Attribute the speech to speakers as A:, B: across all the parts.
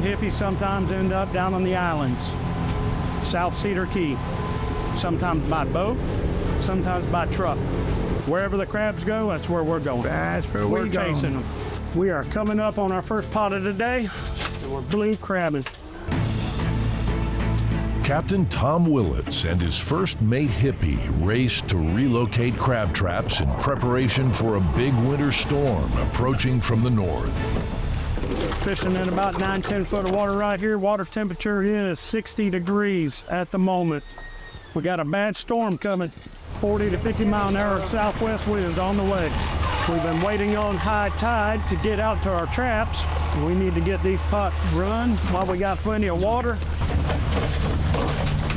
A: and Hippie sometimes end up down on the islands, South Cedar Key, sometimes by boat, sometimes by truck. Wherever the crabs go, that's where we're going.
B: That's where
A: we're chasing them. We are coming up on our first pot of the day, and we're blue crabbing.
C: Captain Tom Willits and his first mate Hippie raced to relocate crab traps in preparation for a big winter storm approaching from the north.
A: Fishing in about 9-10 foot of water right here. Water temperature is 60 degrees at the moment. We got a bad storm coming. 40 to 50 mile an hour southwest winds on the way. We've been waiting on high tide to get out to our traps. We need to get these pots run while we got plenty of water.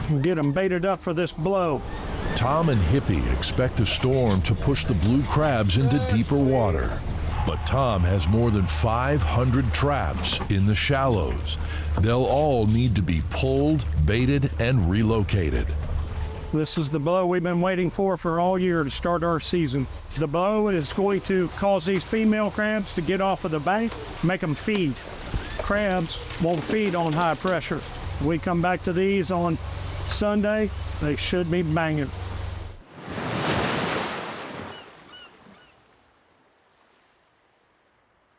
A: We'll get them baited up for this blow.
C: Tom and Hippie expect the storm to push the blue crabs into deeper water. But Tom has more than 500 traps in the shallows. They'll all need to be pulled, baited, and relocated.
A: This is the blow we've been waiting for all year to start our season. The blow is going to cause these female crabs to get off of the bank, make them feed. Crabs won't feed on high pressure. We come back to these on Sunday, they should be banging.